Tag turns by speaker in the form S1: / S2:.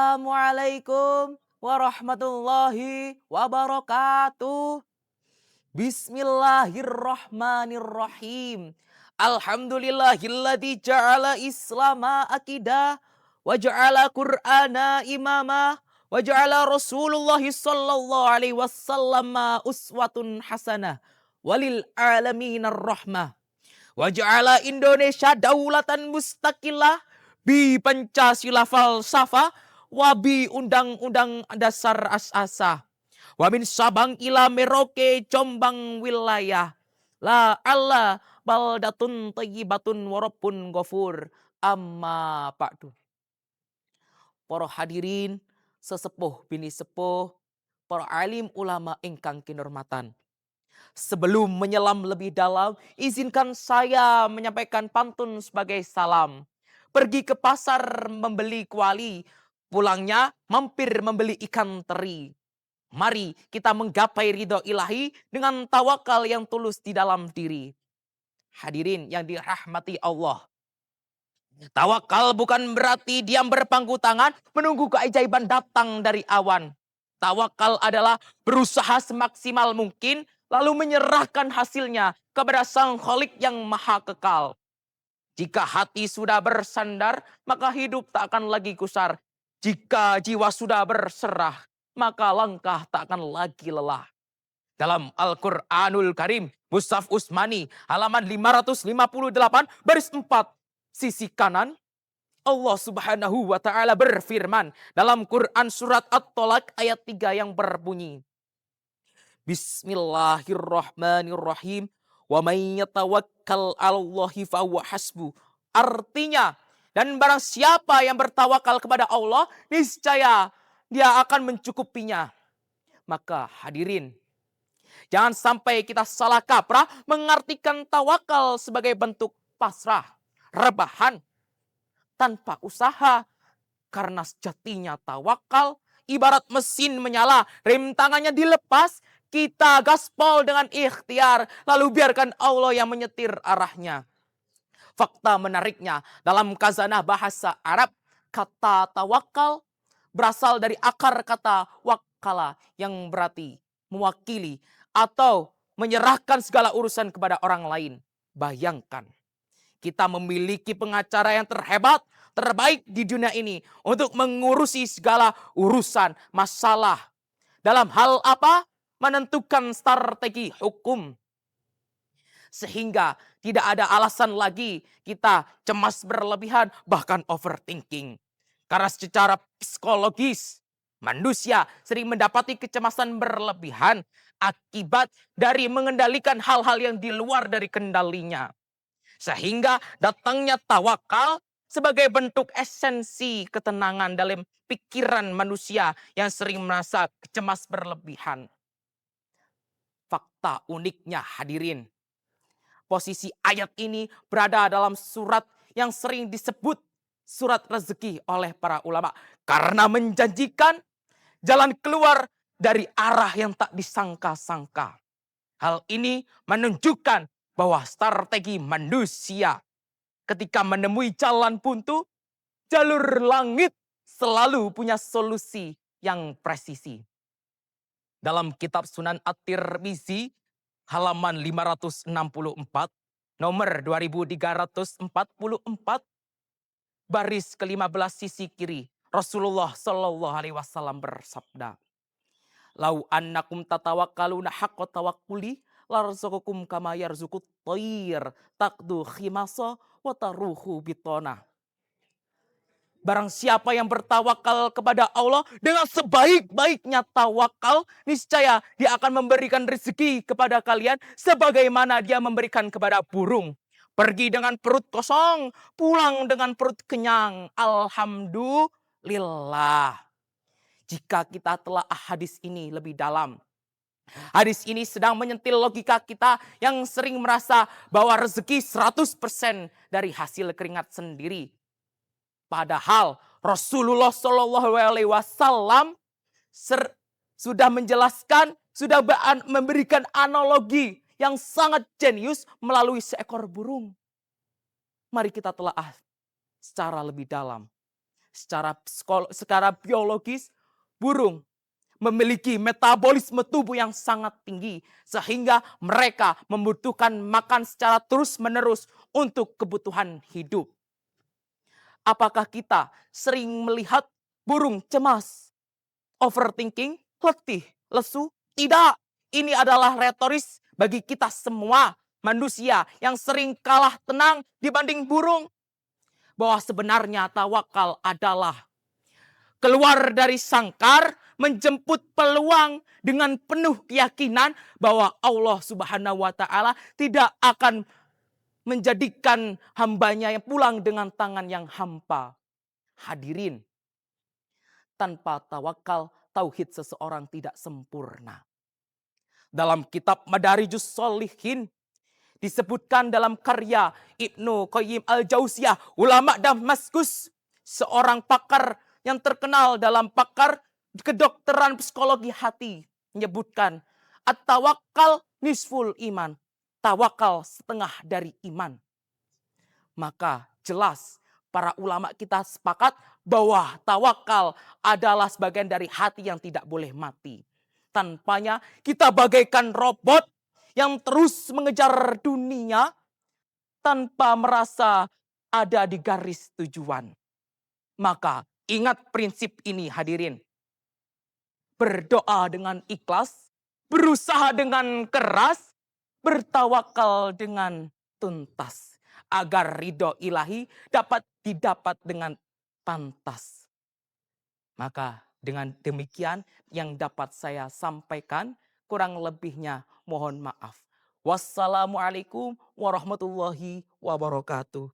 S1: Assalamualaikum warahmatullahi wabarakatuh. Bismillahirrahmanirrahim. Alhamdulillahilladzi ja'ala islama akidah wa ja'ala qur'ana imama wa ja'ala Rasulullah sallallahu alaihi wasallam uswatun hasanah walil alamin rahmah. Waja'ala Indonesia daulatan mustaqillah bi Pancasila falsafah wa bi Undang-Undang Dasar Asasa. Wa min Sabang ila Merauke Jombang wilayah. La Allah baldatun thayyibatun wa rabbun ghafur. Amma ba'du. Para hadirin sesepuh bini sepuh, para alim ulama ingkang kinurmatan. Sebelum menyelam lebih dalam, izinkan saya menyampaikan pantun sebagai salam. Pergi ke pasar membeli kuali, pulangnya mampir membeli ikan teri. Mari kita menggapai ridho ilahi dengan tawakal yang tulus di dalam diri. Hadirin yang dirahmati Allah. Tawakal bukan berarti diam berpangku tangan menunggu keajaiban datang dari awan. Tawakal adalah berusaha semaksimal mungkin lalu menyerahkan hasilnya kepada Sang Khalik yang maha kekal. Jika hati sudah bersandar, maka hidup tak akan lagi kusar. Jika jiwa sudah berserah, maka langkah tak akan lagi lelah. Dalam Al-Quranul Karim, Mushaf Utsmani, halaman 558, baris 4, sisi kanan, Allah Subhanahu wa taala berfirman dalam Quran surat At-Tolak ayat 3 yang berbunyi, Bismillahirrahmanirrahim. Wa may yatawakkal 'alallahi fahuwa hasbuh. Artinya, dan barang siapa yang bertawakal kepada Allah, niscaya dia akan mencukupinya. Maka hadirin, jangan sampai kita salah kaprah mengartikan tawakal sebagai bentuk pasrah, rebahan, tanpa usaha. Karena sejatinya tawakal ibarat mesin menyala, rem tangannya dilepas, kita gaspol dengan ikhtiar, lalu biarkan Allah yang menyetir arahnya. Fakta menariknya, dalam khazanah bahasa Arab, kata tawakal berasal dari akar kata wakala yang berarti mewakili atau menyerahkan segala urusan kepada orang lain. Bayangkan, kita memiliki pengacara yang terhebat, terbaik di dunia ini untuk mengurusi segala urusan, masalah. Dalam hal apa? Menentukan strategi hukum. Sehingga tidak ada alasan lagi kita cemas berlebihan, bahkan overthinking. Karena secara psikologis, manusia sering mendapati kecemasan berlebihan akibat dari mengendalikan hal-hal yang di luar dari kendalinya. Sehingga datangnya tawakal sebagai bentuk esensi ketenangan dalam pikiran manusia yang sering merasa cemas berlebihan. Fakta uniknya hadirin, posisi ayat ini berada dalam surat yang sering disebut surat rezeki oleh para ulama. Karena menjanjikan jalan keluar dari arah yang tak disangka-sangka. Hal ini menunjukkan bahwa strategi manusia ketika menemui jalan buntu, jalur langit selalu punya solusi yang presisi. Dalam kitab Sunan At-Tirmizi halaman 564 nomor 2344 baris ke-15 sisi kiri, Rasulullah Shallallahu alaihi wasallam bersabda, "Lau annakum tatawakkaluna haqqa tawakkuli larzaqakum kama yarzuqut thair taqdu khimasa wa taruhu bitona." Barang siapa yang bertawakal kepada Allah dengan sebaik-baiknya tawakal, niscaya dia akan memberikan rezeki kepada kalian sebagaimana dia memberikan kepada burung. Pergi dengan perut kosong, pulang dengan perut kenyang. Alhamdulillah. Jika kita telah hadis ini lebih dalam, hadis ini sedang menyentil logika kita yang sering merasa bahwa rezeki 100% dari hasil keringat sendiri. Padahal Rasulullah Shallallahu alaihi wasallam sudah menjelaskan, sudah memberikan analogi yang sangat jenius melalui seekor burung. Mari kita telaah secara lebih dalam. Secara biologis, burung memiliki metabolisme tubuh yang sangat tinggi. Sehingga mereka membutuhkan makan secara terus-menerus untuk kebutuhan hidup. Apakah kita sering melihat burung cemas, overthinking, letih, lesu? Tidak. Ini adalah retoris bagi kita semua manusia yang sering kalah tenang dibanding burung. Bahwa sebenarnya tawakal adalah keluar dari sangkar, menjemput peluang dengan penuh keyakinan bahwa Allah Subhanahu wa Ta'ala tidak akan menjadikan hambanya yang pulang dengan tangan yang hampa. Hadirin, tanpa tawakal, tauhid seseorang tidak sempurna. Dalam kitab Madarijus Sholihin disebutkan dalam karya Ibnu Qayyim al-Jauziyah, ulama Damaskus, seorang pakar yang terkenal dalam pakar kedokteran psikologi hati, menyebutkan at-tawakkal nisful iman. Tawakal setengah dari iman. Maka jelas para ulama kita sepakat bahwa tawakal adalah sebagian dari hati yang tidak boleh mati. Tanpanya kita bagaikan robot yang terus mengejar dunia tanpa merasa ada di garis tujuan. Maka ingat prinsip ini hadirin. Berdoa dengan ikhlas, berusaha dengan keras, bertawakal dengan tuntas. Agar ridho ilahi dapat didapat dengan pantas. Maka dengan demikian yang dapat saya sampaikan, kurang lebihnya mohon maaf. Wassalamualaikum warahmatullahi wabarakatuh.